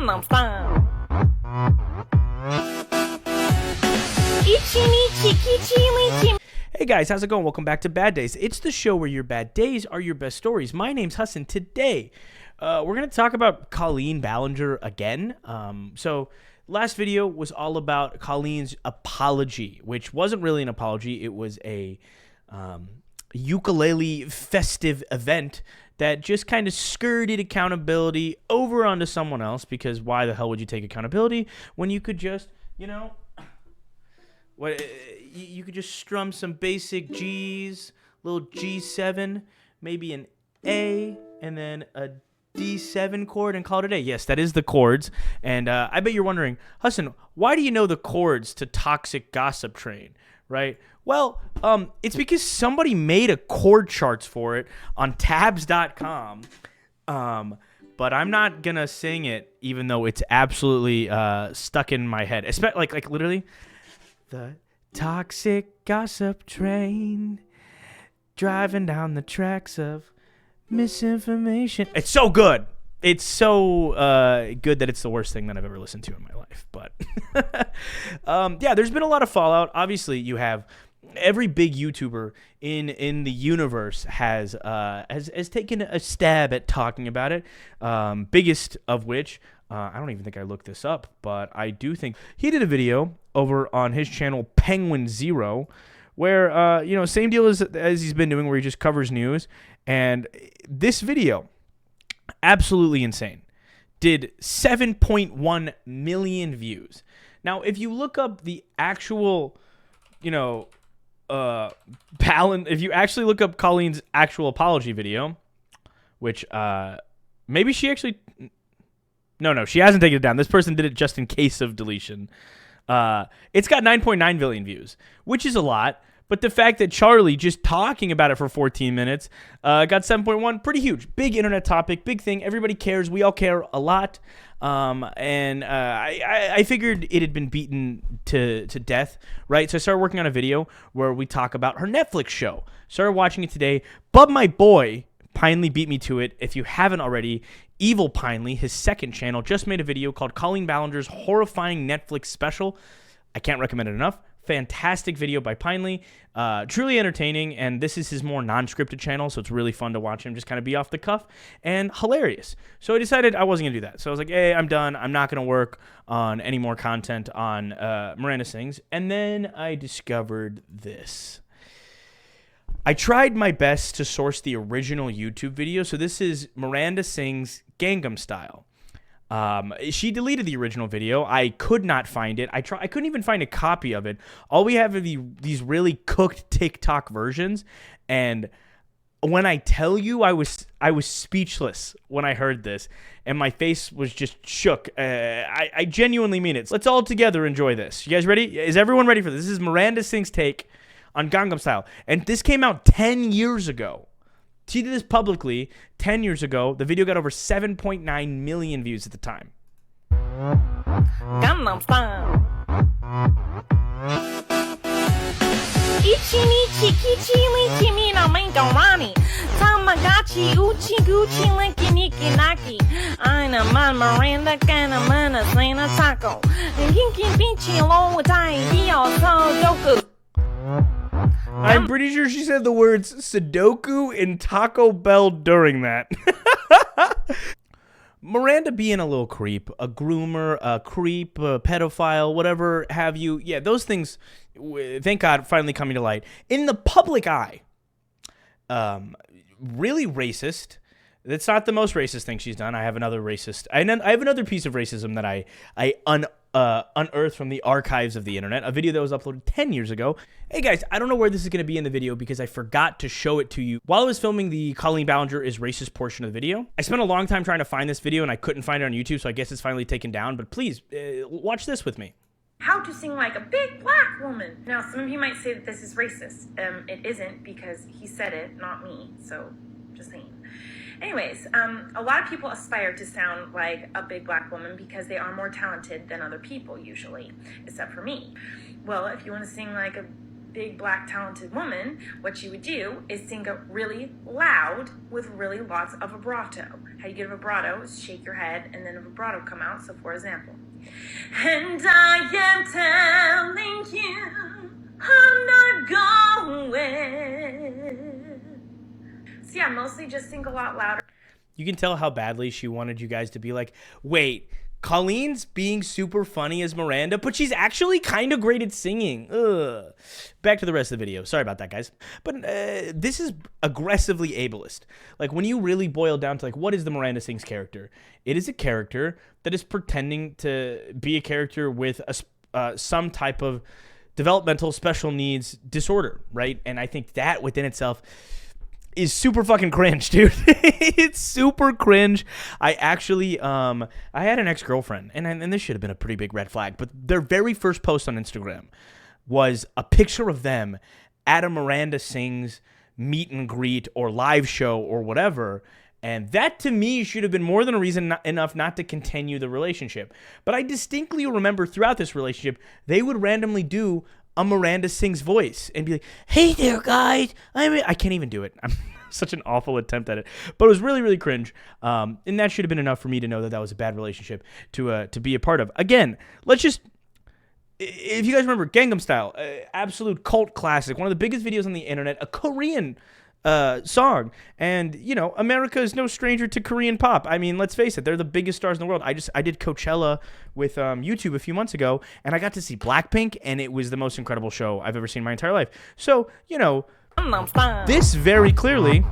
Gangnam Style. Hey guys, how's it going? Welcome back to Bad Days. It's the show where your bad days are your best stories. My name's Hassan. Today, we're going to talk about Colleen Ballinger again. So last video was all about Colleen's apology, which wasn't really an apology. It was a ukulele festive event that just kind of skirted accountability over onto someone else, because why the hell would you take accountability when you could just, you could just strum some basic G's, little G7, maybe an A, and then a D7 chord and call it a day. Yes, that is the chords. And I bet you're wondering, Hassan, why do you know the chords to Toxic Gossip Train, right? Well, it's because somebody made a chord charts for it on tabs.com. But I'm not going to sing it, even though it's absolutely stuck in my head. Like literally, the toxic gossip train driving down the tracks of misinformation. It's so good. It's so good that it's the worst thing that I've ever listened to in my life. But yeah, there's been a lot of fallout. Obviously, you have every big YouTuber in the universe has taken a stab at talking about it. Biggest of which, I don't even think I looked this up, but I do think he did a video over on his channel Penguin Zero, where same deal as he's been doing, where he just covers news. And this video, absolutely insane, did 7.1 million views. Now, if you look up the actual, if you actually look up Colleen's actual apology video, which maybe she actually, no, she hasn't taken it down. This person did it just in case of deletion. It's got 9.9 million views, which is a lot. But the fact that Charlie, just talking about it for 14 minutes, got 7.1, pretty huge. Big internet topic, big thing. Everybody cares. We all care a lot. And I figured it had been beaten to death, right? So I started working on a video where we talk about her Netflix show. Started watching it today. Bub, my boy, Pinely beat me to it. If you haven't already, Evil Pinely, his second channel, just made a video called Colleen Ballinger's Horrifying Netflix Special. I can't recommend it enough. Fantastic video by Pinely, truly entertaining, and this is his more non-scripted channel, so it's really fun to watch him just kind of be off the cuff and hilarious. So I decided I wasn't going to do that. So I was like, hey, I'm done. I'm not going to work on any more content on Miranda Sings. And then I discovered this. I tried my best to source the original YouTube video. So this is Miranda Sings Gangnam Style. She deleted the original video. I could not find it. I couldn't even find a copy of it. All we have are these really cooked TikTok versions. And when I tell you, I was speechless when I heard this, and my face was just shook. I genuinely mean it. Let's all together enjoy this. You guys ready? Is everyone ready for this? This is Miranda Sings' take on Gangnam Style, and this came out 10 years ago. She did this publicly 10 years ago. The video got over 7.9 million views at the time. Gangnam Style. Ichi nichi kichi lichi mi no mangarani. Tamagotchi uchi gucci linky niki naki. I'm a man Miranda kind of man a Santa taco. And kinky beachy low tai dio so doku. I'm pretty sure she said the words Sudoku and Taco Bell during that. Miranda being a little creep, a groomer, a creep, a pedophile, whatever have you. Yeah, those things, thank God, finally coming to light. In the public eye, really racist. That's not the most racist thing she's done. I have another piece of racism that I unearthed from the archives of the internet, a video that was uploaded 10 years ago. Hey guys, I don't know where this is going to be in the video because I forgot to show it to you while I was filming the Colleen Ballinger is racist portion of the video. I spent a long time trying to find this video and I couldn't find it on YouTube, so I guess it's finally taken down, but please watch this with me. How to sing like a big black woman. Now, some of you might say that this is racist. It isn't, because he said it, not me, so just saying. Anyways, a lot of people aspire to sound like a big black woman because they are more talented than other people usually, except for me. Well, if you want to sing like a big black talented woman, what you would do is sing it really loud with really lots of vibrato. How you get a vibrato is shake your head and then a vibrato come out. So for example, and I am telling you I'm not going. So yeah, mostly just sing a lot louder. You can tell how badly she wanted you guys to be like, wait, Colleen's being super funny as Miranda, but she's actually kind of great at singing. Ugh. Back to the rest of the video. Sorry about that, guys. But this is aggressively ableist. Like, when you really boil down to, like, what is the Miranda Sings character? It is a character that is pretending to be a character with some type of developmental special needs disorder, right? And I think that within itself is super fucking cringe, dude. It's super cringe. I actually, I had an ex-girlfriend, and this should have been a pretty big red flag, but their very first post on Instagram was a picture of them at a Miranda Sings meet and greet or live show or whatever, and that to me should have been more than a reason enough not to continue the relationship. But I distinctly remember throughout this relationship, they would randomly do a Miranda Sings voice and be like, "Hey there, guys." I can't even do it. I'm such an awful attempt at it, but it was really, really cringe. And that should have been enough for me to know that that was a bad relationship to be a part of. Again, let's just, if you guys remember Gangnam Style, absolute cult classic, one of the biggest videos on the internet, a Korean song, and you know, America is no stranger to Korean pop. I mean, let's face it, they're the biggest stars in the world. I did Coachella with YouTube a few months ago, and I got to see Blackpink, and it was the most incredible show I've ever seen in my entire life. So, you know, this very clearly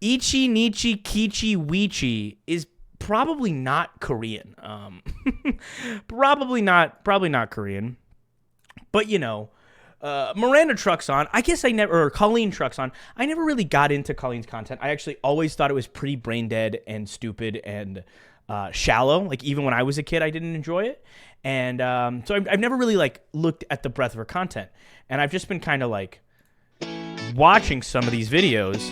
Ichi Nichi Kichi Wichi is probably not Korean. Probably not Korean. But, you know, Miranda trucks on. I guess Colleen trucks on. I never really got into Colleen's content. I actually always thought it was pretty brain dead and stupid and shallow. Like, even when I was a kid, I didn't enjoy it. And so I've never really, like, looked at the breadth of her content. And I've just been kind of, like, watching some of these videos.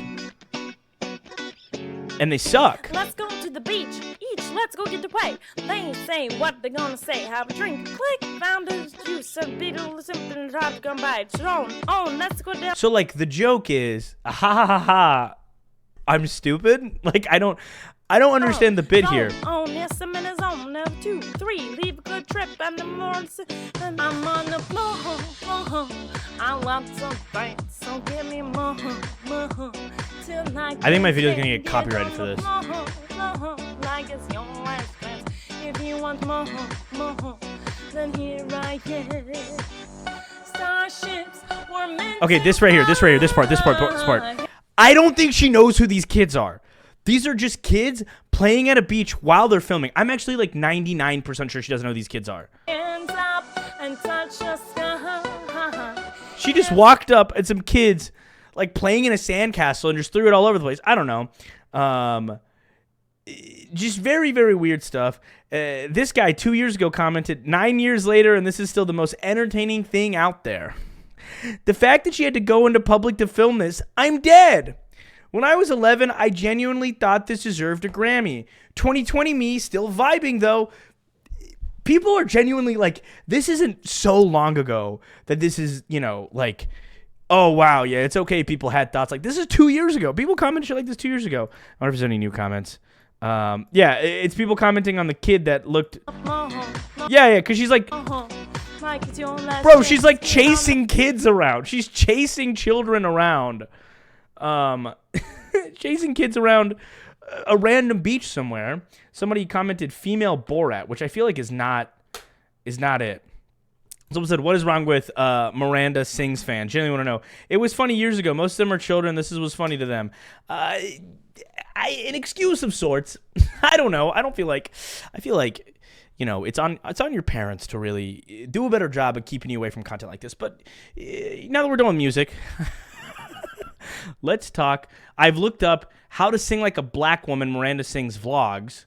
And they suck. Let's go to the beach. Let's go get the way. They say what they're gonna say. Have a drink. Click. Found a juice. A beetle. Something. Try to come by. It's on. Let's go down. So, like, the joke is, ha ha ha ha, I'm stupid? Like, I don't understand the bit here. Yes, I'm in a zone. 2, 3. Leave a good trip. And I'm on the floor. I want some fights. So give me more. I think my video is going to get copyrighted for this. Like it's your last chance. If you want more, then here I am. Starships were meant Okay, this right here, this part. I don't think she knows who these kids are. These are just kids playing at a beach while they're filming. I'm actually like 99% sure she doesn't know who these kids are. Hands up and touch the sky. She just walked up at some kids like playing in a sandcastle and just threw it all over the place. I don't know. Just very, very weird stuff. This guy 2 years ago commented 9 years later, and this is still the most entertaining thing out there. The fact that she had to go into public to film this, I'm dead. When I was 11, I genuinely thought this deserved a Grammy. 2020 me, still vibing though. People are genuinely like, this isn't so long ago that this is, you know, like, oh, wow, yeah, it's okay people had thoughts. Like, this is 2 years ago. People commented shit like this 2 years ago. I wonder if there's any new comments. Yeah, it's people commenting on the kid that looked... Yeah, because she's like... Bro, she's like chasing kids around. She's chasing children around. Chasing kids around a random beach somewhere. Somebody commented female Borat, which I feel like is not it. Someone said, what is wrong with Miranda Sings fans? Genuinely want to know. It was funny years ago. Most of them are children. This was funny to them. An excuse of sorts. I don't know. I feel like, you know, it's on your parents to really do a better job of keeping you away from content like this. But now that we're done with music, let's talk. I've looked up how to sing like a black woman Miranda Sings vlogs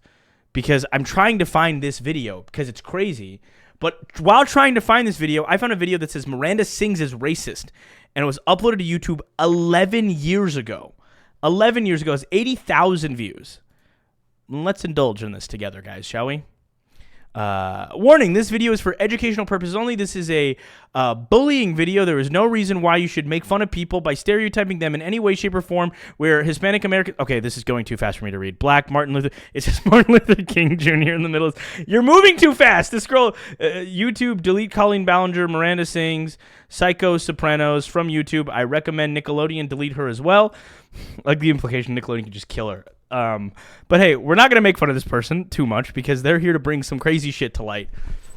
because I'm trying to find this video because it's crazy. But while trying to find this video, I found a video that says Miranda Sings is racist, and it was uploaded to YouTube 11 years ago. 11 years ago, it's 80,000 views. Let's indulge in this together, guys, shall we? Warning, this video is for educational purposes only. This is a bullying video. There is no reason why you should make fun of people by stereotyping them in any way, shape, or form where Hispanic American... Okay, this is going too fast for me to read. Black, Martin Luther... It says Martin Luther King Jr. in the middle. You're moving too fast. This scroll... YouTube, delete Colleen Ballinger, Miranda Sings, Psycho, Sopranos from YouTube. I recommend Nickelodeon delete her as well. Like the implication Nickelodeon could just kill her. But hey, we're not going to make fun of this person too much because they're here to bring some crazy shit to light.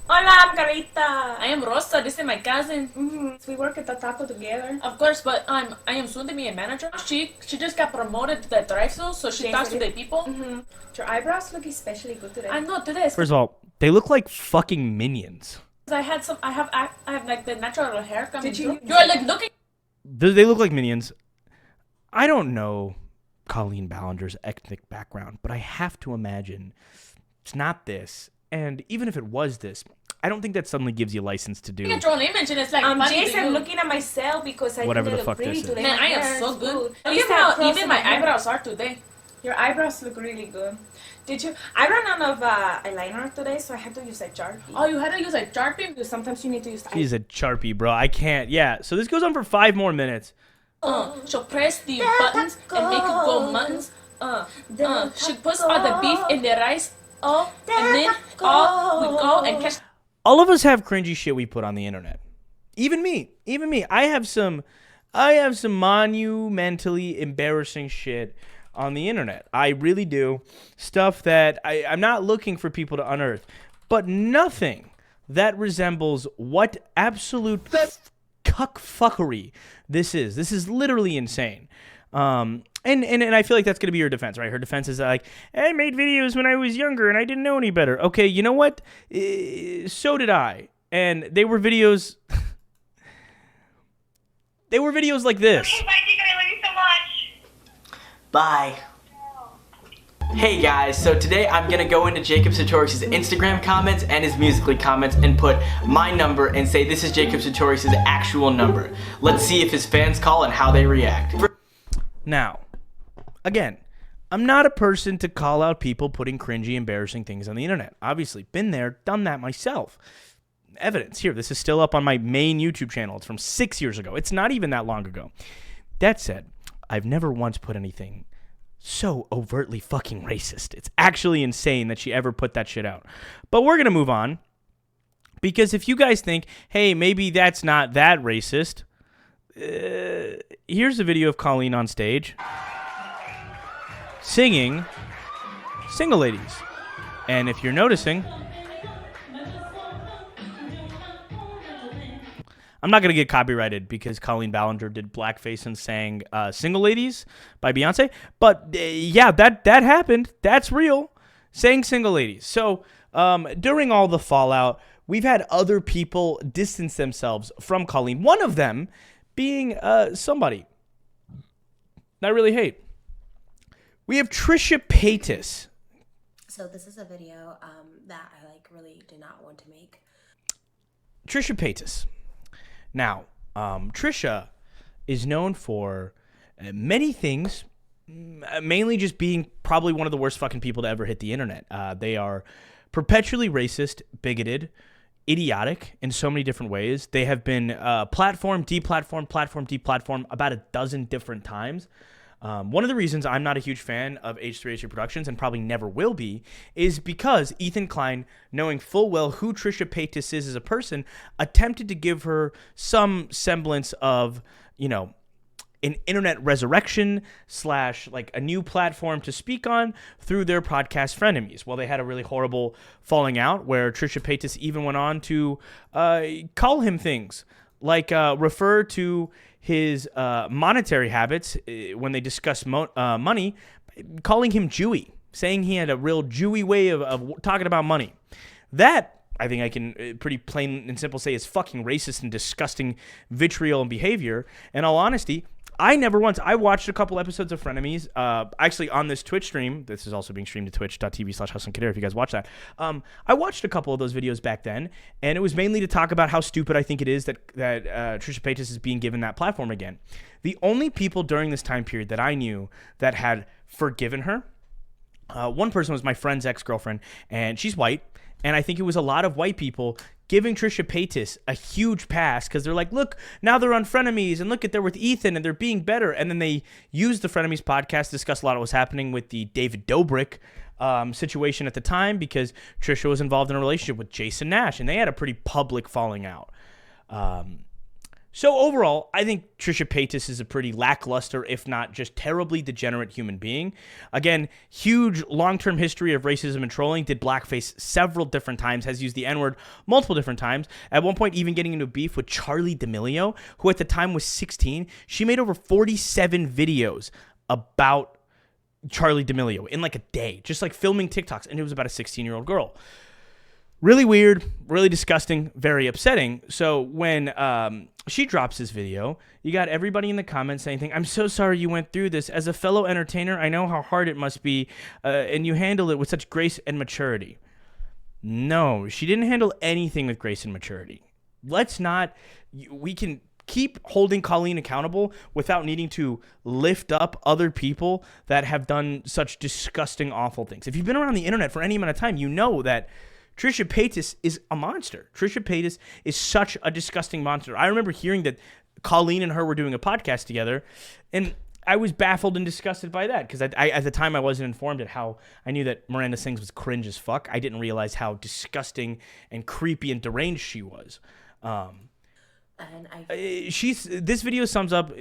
Hola, I'm Carita. I am Rosa. This is my cousin. We work at the taco together. Of course, but I am soon to be a manager. She just got promoted to the drive-thru, so she talks to the people. Your eyebrows look especially good today. I know today. First of all, they look like fucking minions. I have like the natural hair coming. You're like looking. They look like minions. I don't know Colleen Ballinger's ethnic background, but I have to imagine it's not this. And even if it was this, I don't think that suddenly gives you license to do. You get your own image, and it's like Jason, I'm looking at myself because I whatever think the fuck pretty this today. is. Man, I am so good. Look at how even my eyebrows are today. Your eyebrows look really good. I ran out of eyeliner today, so I had to use a Sharpie. Oh, you had to use a Sharpie? Because sometimes you need to use... She's a Sharpie, bro. I can't. Yeah, so this goes on for 5 more minutes. She'll press the buttons and make it go muttons. She puts all the beef in the rice. And then we go and catch... All of us have cringy shit we put on the internet. Even me. I have some monumentally embarrassing shit on the internet. I really do. Stuff that I'm not looking for people to unearth. But nothing that resembles what absolute cuckfuckery this is. This is literally insane. And I feel like that's going to be her defense, right? Her defense is like, I made videos when I was younger and I didn't know any better. Okay, you know what? So did I. And they were videos... they were videos like this. Okay, bye, Jacob. I love you so much. Bye. Hey guys, so today I'm gonna go into Jacob Sartorius' Instagram comments and his Musical.ly comments and put my number and say this is Jacob Sartorius' actual number. Let's see if his fans call and how they react. Now, again, I'm not a person to call out people putting cringy, embarrassing things on the internet. Obviously, been there, done that myself. Evidence here. This is still up on my main YouTube channel. It's from 6 years ago. It's not even that long ago. That said, I've never once put anything so overtly fucking racist. It's actually insane that she ever put that shit out. But we're going to move on. Because if you guys think, hey, maybe that's not that racist, here's a video of Colleen on stage singing Single Ladies. And if you're noticing, I'm not going to get copyrighted because Colleen Ballinger did blackface and sang Single Ladies by Beyonce. But yeah, that happened. That's real. Sang Single Ladies. So during all the fallout, we've had other people distance themselves from Colleen. One of them being somebody that I really hate. We have Trisha Paytas. So this is a video that I really did not want to make. Trisha Paytas. Now, Trisha is known for many things, mainly just being probably one of the worst fucking people to ever hit the internet. They are perpetually racist, bigoted, idiotic in so many different ways. They have been platformed, deplatformed about a dozen different times. One of the reasons I'm not a huge fan of H3H3 Productions and probably never will be is because Ethan Klein, knowing full well who Trisha Paytas is as a person, attempted to give her some semblance of, an internet resurrection / like a new platform to speak on through their podcast Frenemies. Well, they had a really horrible falling out where Trisha Paytas even went on to call him things like refer to his monetary habits when they discuss money, calling him Jewy, saying he had a real Jewy way of talking about money. That, I think I can pretty plain and simple say, is fucking racist and disgusting vitriol and behavior. In all honesty, I watched a couple episodes of Frenemies, actually on this Twitch stream. This is also being streamed to twitch.tv/Hassan Khadair if you guys watch that. I watched a couple of those videos back then, and it was mainly to talk about how stupid I think it is that Trisha Paytas is being given that platform again. The only people during this time period that I knew that had forgiven her One person was my friend's ex-girlfriend, and she's white, and I think it was a lot of white people giving Trisha Paytas a huge pass because they're like, look, now they're on Frenemies, and look at they're with Ethan, and they're being better. And then they used the Frenemies podcast to discuss a lot of what was happening with the David Dobrik situation at the time, because Trisha was involved in a relationship with Jason Nash, and they had a pretty public falling out. So overall, I think Trisha Paytas is a pretty lackluster, if not just terribly degenerate human being. Again, huge long-term history of racism and trolling, did blackface several different times, has used the N-word multiple different times, at one point even getting into beef with Charli D'Amelio, who at the time was 16. She made over 47 videos about Charli D'Amelio in like a day, just like filming TikToks, and it was about a 16-year-old girl. Really weird, really disgusting, very upsetting. So when she drops this video, you got everybody in the comments saying, I'm so sorry you went through this. As a fellow entertainer, I know how hard it must be, and you handled it with such grace and maturity. No, she didn't handle anything with grace and maturity. We can keep holding Colleen accountable without needing to lift up other people that have done such disgusting, awful things. If you've been around the internet for any amount of time, you know that Trisha Paytas is a monster. Trisha Paytas is such a disgusting monster. I remember hearing that Colleen and her were doing a podcast together, and I was baffled and disgusted by that because I at the time I wasn't informed at how I knew that Miranda Sings was cringe as fuck. I didn't realize how disgusting and creepy and deranged she was. This video sums up.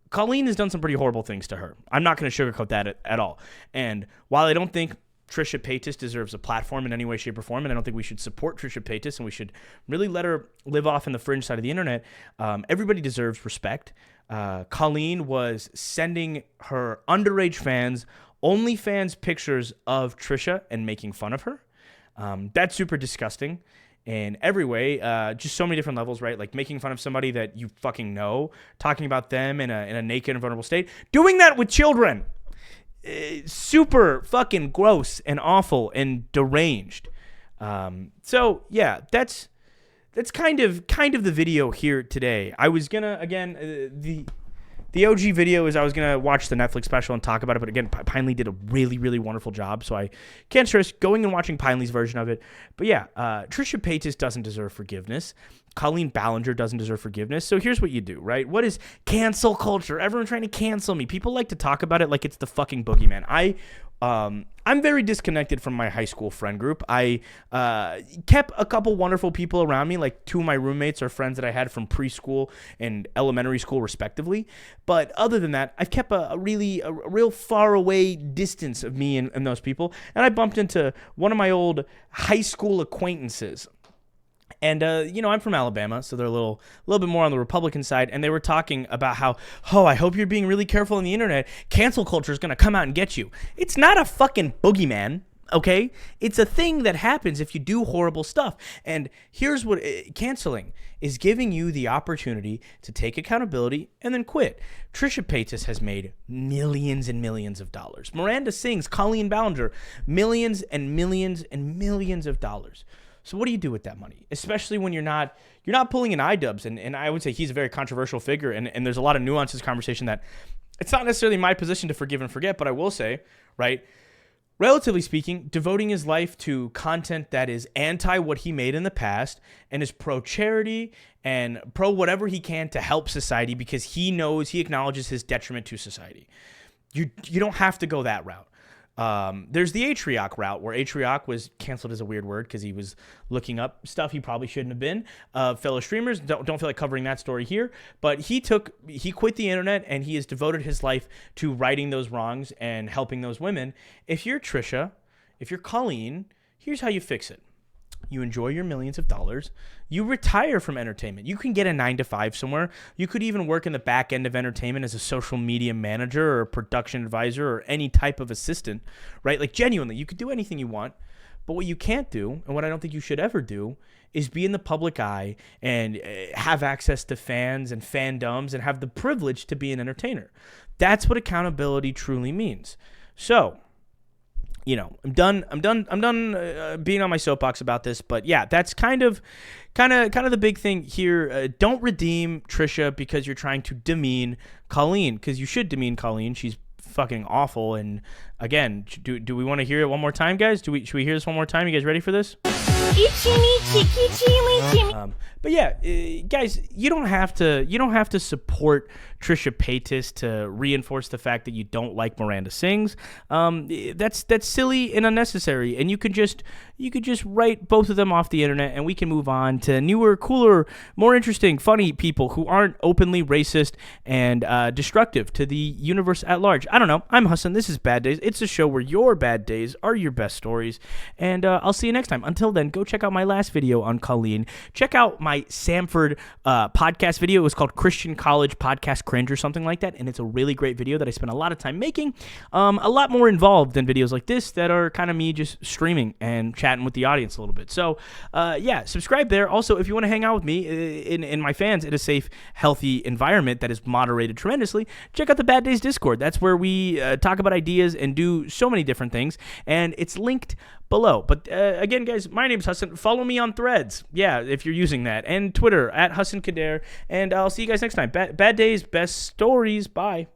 Colleen has done some pretty horrible things to her. I'm not going to sugarcoat that at all. And while I don't think Trisha Paytas deserves a platform in any way, shape, or form, and I don't think we should support Trisha Paytas, and we should really let her live off in the fringe side of the internet. Everybody deserves respect. Colleen was sending her underage fans OnlyFans pictures of Trisha and making fun of her. That's super disgusting in every way. Just so many different levels, right? Like making fun of somebody that you fucking know, talking about them in a naked and vulnerable state, doing that with children. Super fucking gross and awful and deranged. So yeah, that's kind of the video here today. I was gonna the OG video is I was gonna watch the Netflix special and talk about it, but again, Pineley did a really wonderful job, so I can't stress going and watching Pineley's version of it. But yeah, Trisha Paytas doesn't deserve forgiveness. Colleen Ballinger doesn't deserve forgiveness. So here's what you do, right? What is cancel culture? Everyone trying to cancel me. People like to talk about it like it's the fucking boogeyman. I'm very disconnected from my high school friend group. I kept a couple wonderful people around me, like two of my roommates are friends that I had from preschool and elementary school respectively. But other than that, I've kept a real far away distance of me and those people. And I bumped into one of my old high school acquaintances. And, I'm from Alabama, so they're a little bit more on the Republican side. And they were talking about how, I hope you're being really careful on the internet. Cancel culture is going to come out and get you. It's not a fucking boogeyman, okay? It's a thing that happens if you do horrible stuff. And here's what canceling is: giving you the opportunity to take accountability and then quit. Trisha Paytas has made millions and millions of dollars. Miranda Sings, Colleen Ballinger, millions and millions and millions of dollars. So what do you do with that money? Especially when you're not pulling in iDubbbz. And I would say he's a very controversial figure. And there's a lot of nuance to this conversation that it's not necessarily my position to forgive and forget. But I will say, right, relatively speaking, devoting his life to content that is anti what he made in the past and is pro charity and pro whatever he can to help society because he acknowledges his detriment to society. You don't have to go that route. There's the Atrioc route, where Atrioc was canceled as a weird word because he was looking up stuff he probably shouldn't have been. Fellow streamers, don't feel like covering that story here, but he quit the internet and he has devoted his life to righting those wrongs and helping those women. If you're Trisha, if you're Colleen, here's how you fix it. You enjoy your millions of dollars. You retire from entertainment. You can get a 9-to-5 somewhere. You could even work in the back end of entertainment as a social media manager or a production advisor or any type of assistant, right? Like genuinely, you could do anything you want. But what you can't do, and what I don't think you should ever do, is be in the public eye and have access to fans and fandoms and have the privilege to be an entertainer. That's what accountability truly means. So, I'm done being on my soapbox about this, but yeah, that's kind of the big thing here. Don't redeem Trisha because you're trying to demean Colleen, because you should demean Colleen. She's fucking awful. And again, do we want to hear it one more time, guys? Should we hear this one more time? You guys ready for this? But yeah, guys, you don't have to support Trisha Paytas to reinforce the fact that you don't like Miranda Sings. That's silly and unnecessary, and you could just write both of them off the internet, and we can move on to newer, cooler, more interesting, funny people who aren't openly racist and destructive to the universe at large. I don't know. I'm Hassan. This is Bad Days. It's a show where your bad days are your best stories, and I'll see you next time. Until then, go check out my last video on Colleen. Check out my Samford podcast video. It was called Christian College Podcast Cringe or something like that, and it's a really great video that I spent a lot of time making. A lot more involved than videos like this that are kind of me just streaming and chatting with the audience a little bit. So yeah, subscribe there. Also, if you want to hang out with me in my fans in a safe, healthy environment that is moderated tremendously, check out the Bad Days Discord. That's where we talk about ideas and do so many different things, and it's linked below. But again, guys, my name's Hassan. Follow me on Threads, yeah, if you're using that, and Twitter at Hassan Khadair, and I'll see you guys next time. Bad Days, best stories. Bye.